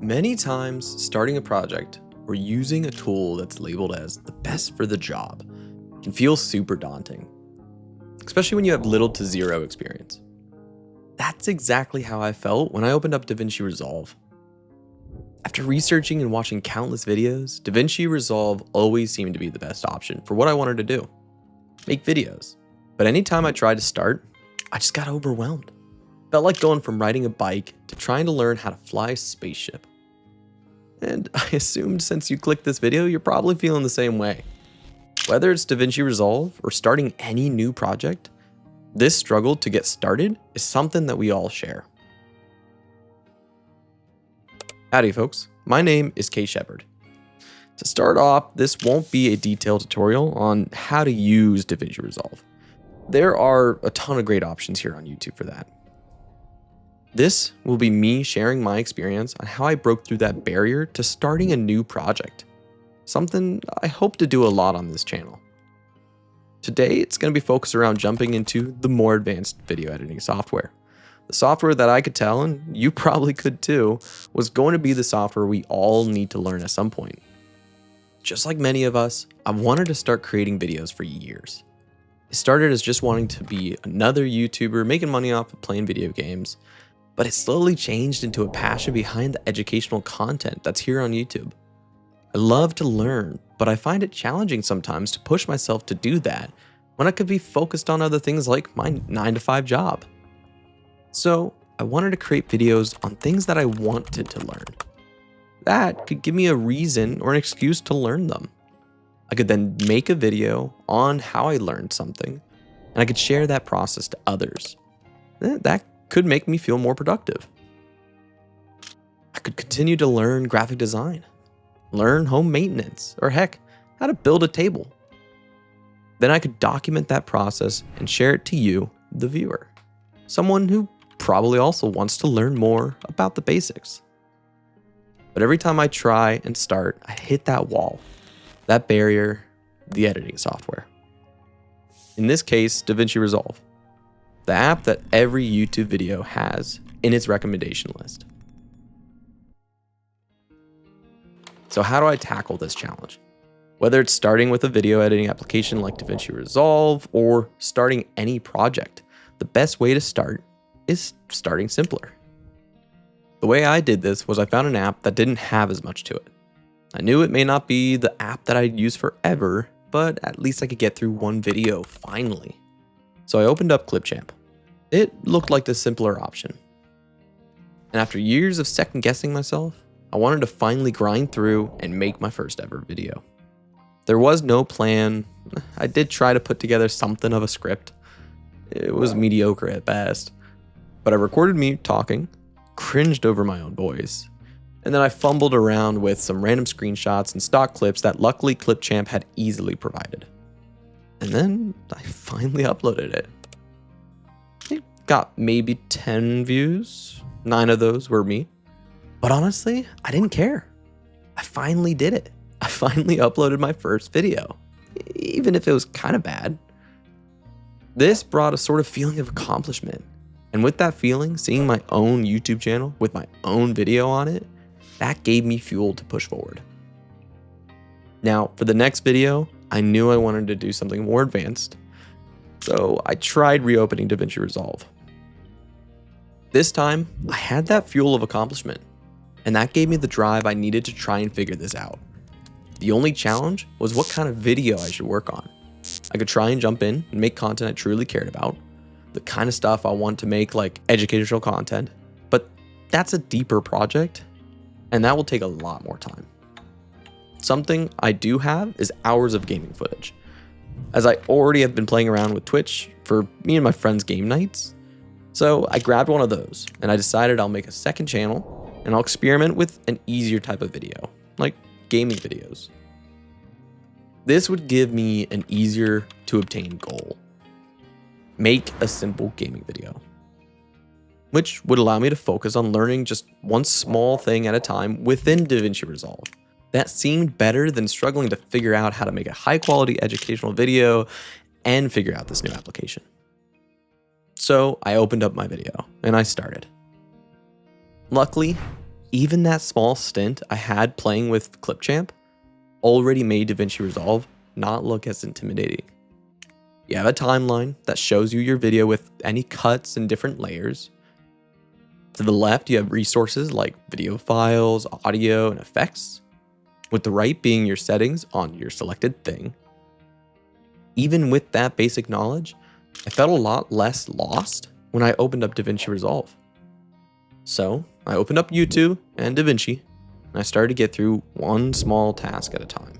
Many times, starting a project or using a tool that's labeled as the best for the job can feel super daunting, especially when you have little to zero experience. That's exactly how I felt when I opened up Davinci Resolve. After researching and watching countless videos, Davinci Resolve always seemed to be the best option for what I wanted to do: make videos. But anytime I tried to start, I just got overwhelmed. Felt like going from riding a bike to trying to learn how to fly a spaceship. And I assumed since you clicked this video, you're probably feeling the same way. Whether it's Davinci Resolve or starting any new project, this struggle to get started is something that we all share. Howdy folks, my name is K.Shepherd. To start off, this won't be a detailed tutorial on how to use Davinci Resolve. There are a ton of great options here on YouTube for that. This will be me sharing my experience on how I broke through that barrier to starting a new project. Something I hope to do a lot on this channel. Today, it's going to be focused around jumping into the more advanced video editing software. The software that I could tell, and you probably could too, was going to be the software we all need to learn at some point. Just like many of us, I've wanted to start creating videos for years. It started as just wanting to be another YouTuber making money off of playing video games, but it slowly changed into a passion behind the educational content that's here on YouTube. I love to learn, but I find it challenging sometimes to push myself to do that when I could be focused on other things like my 9-to-5 job. So I wanted to create videos on things that I wanted to learn. That could give me a reason or an excuse to learn them. I could then make a video on how I learned something, and I could share that process to others. That could make me feel more productive. I could continue to learn graphic design, learn home maintenance, or heck, how to build a table. Then I could document that process and share it to you, the viewer, someone who probably also wants to learn more about the basics. But every time I try and start, I hit that wall, that barrier, the editing software. In this case, Davinci Resolve, the app that every YouTube video has in its recommendation list. So how do I tackle this challenge? Whether it's starting with a video editing application like Davinci Resolve or starting any project, the best way to start is starting simpler. The way I did this was I found an app that didn't have as much to it. I knew it may not be the app that I'd use forever, but at least I could get through one video finally. So I opened up Clipchamp. It looked like the simpler option. And after years of second guessing myself, I wanted to finally grind through and make my first ever video. There was no plan. I did try to put together something of a script. It was mediocre at best. But I recorded me talking, cringed over my own voice, and then I fumbled around with some random screenshots and stock clips that luckily Clipchamp had easily provided. And then I finally uploaded it. It got maybe 10 views. 9 of those were me. But honestly, I didn't care. I finally did it. I finally uploaded my first video, even if it was kind of bad. This brought a sort of feeling of accomplishment. And with that feeling, seeing my own YouTube channel with my own video on it, that gave me fuel to push forward. Now, for the next video, I knew I wanted to do something more advanced, so I tried reopening Davinci Resolve. This time, I had that fuel of accomplishment, and that gave me the drive I needed to try and figure this out. The only challenge was what kind of video I should work on. I could try and jump in and make content I truly cared about, the kind of stuff I want to make like educational content, but that's a deeper project, and that will take a lot more time. Something I do have is hours of gaming footage. As I already have been playing around with Twitch for me and my friends' game nights, so I grabbed one of those and I decided I'll make a second channel and I'll experiment with an easier type of video, like gaming videos. This would give me an easier to obtain goal. Make a simple gaming video, which would allow me to focus on learning just one small thing at a time within Davinci Resolve. That seemed better than struggling to figure out how to make a high quality educational video and figure out this new application. So I opened up my video and I started. Luckily, even that small stint I had playing with Clipchamp already made Davinci Resolve not look as intimidating. You have a timeline that shows you your video with any cuts and different layers. To the left, you have resources like video files, audio, and effects, with the right being your settings on your selected thing. Even with that basic knowledge, I felt a lot less lost when I opened up Davinci Resolve. So I opened up YouTube and Davinci, and I started to get through one small task at a time.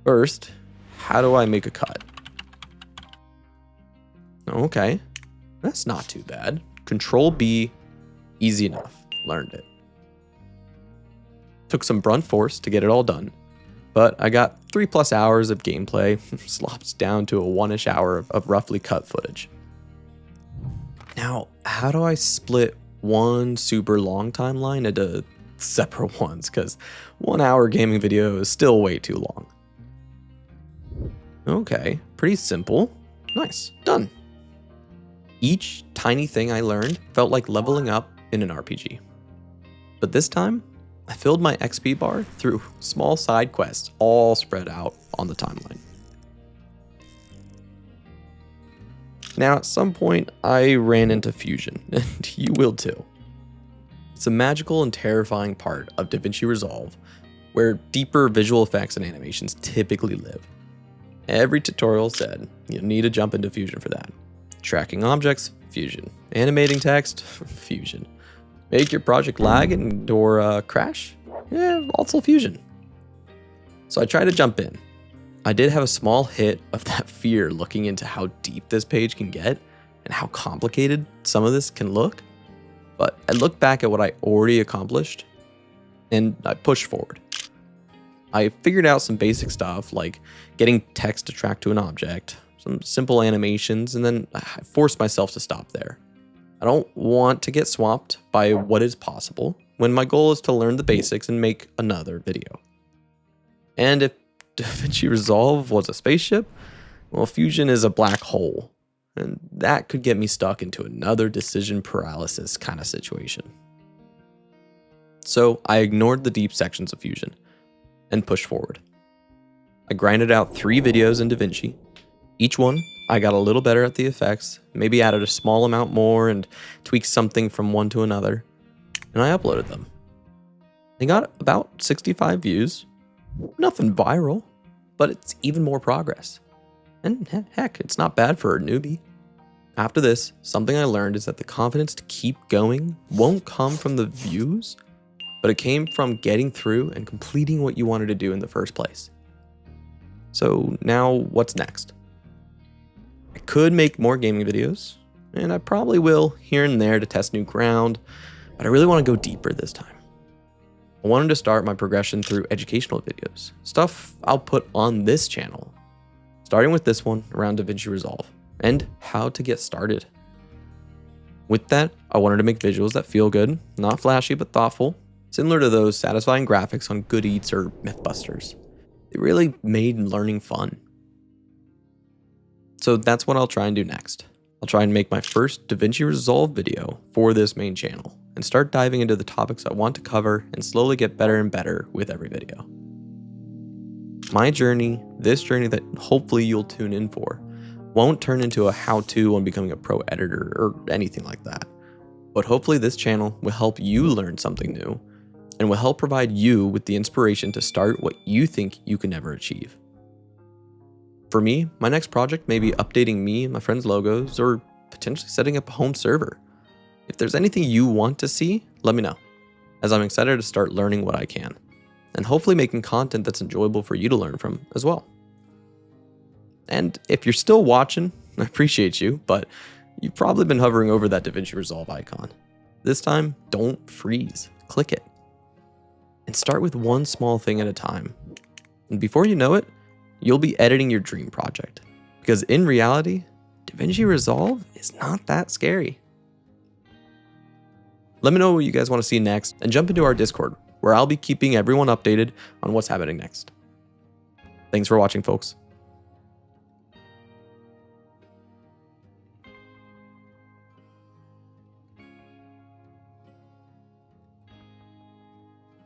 First, how do I make a cut? Okay, that's not too bad. Control B, easy enough, learned it. Took some brunt force to get it all done, but I got 3+ hours of gameplay, slops down to a 1-ish hour of roughly cut footage. Now, how do I split one super long timeline into separate ones? Because 1 hour gaming video is still way too long. Okay, pretty simple. Nice, done. Each tiny thing I learned felt like leveling up in an RPG. But this time, I filled my XP bar through small side quests all spread out on the timeline. Now, at some point, I ran into Fusion, and you will too. It's a magical and terrifying part of Davinci Resolve, where deeper visual effects and animations typically live. Every tutorial said you'll need to jump into Fusion for that. Tracking objects, Fusion. Animating text, Fusion. Make your project lag or crash? Yeah, also Fusion. So I tried to jump in. I did have a small hit of that fear looking into how deep this page can get and how complicated some of this can look. But I looked back at what I already accomplished and I pushed forward. I figured out some basic stuff like getting text to track to an object, some simple animations, and then I forced myself to stop there. I don't want to get swamped by what is possible when my goal is to learn the basics and make another video. And if Davinci Resolve was a spaceship, well, Fusion is a black hole, and that could get me stuck into another decision paralysis kind of situation. So I ignored the deep sections of Fusion and pushed forward. I grinded out 3 videos in Davinci. Each one, I got a little better at the effects, maybe added a small amount more and tweaked something from one to another, and I uploaded them. They got about 65 views. Nothing viral, but it's even more progress. And heck, it's not bad for a newbie. After this, something I learned is that the confidence to keep going won't come from the views, but it came from getting through and completing what you wanted to do in the first place. So now what's next? I could make more gaming videos, and I probably will here and there to test new ground, but I really want to go deeper this time. I wanted to start my progression through educational videos, stuff I'll put on this channel, starting with this one around Davinci Resolve, and how to get started. With that, I wanted to make visuals that feel good, not flashy but thoughtful, similar to those satisfying graphics on Good Eats or Mythbusters. It really made learning fun. So that's what I'll try and do next. I'll try and make my first Davinci Resolve video for this main channel and start diving into the topics I want to cover and slowly get better and better with every video. My journey, this journey that hopefully you'll tune in for, won't turn into a how-to on becoming a pro editor or anything like that. But hopefully this channel will help you learn something new and will help provide you with the inspiration to start what you think you can never achieve. For me, my next project may be updating me and my friends' logos or potentially setting up a home server. If there's anything you want to see, let me know, as I'm excited to start learning what I can, and hopefully making content that's enjoyable for you to learn from as well. And if you're still watching, I appreciate you, but you've probably been hovering over that Davinci Resolve icon. This time, don't freeze, click it. And start with one small thing at a time. And before you know it, you'll be editing your dream project. Because in reality, Davinci Resolve is not that scary. Let me know what you guys want to see next and jump into our Discord, where I'll be keeping everyone updated on what's happening next. Thanks for watching, folks.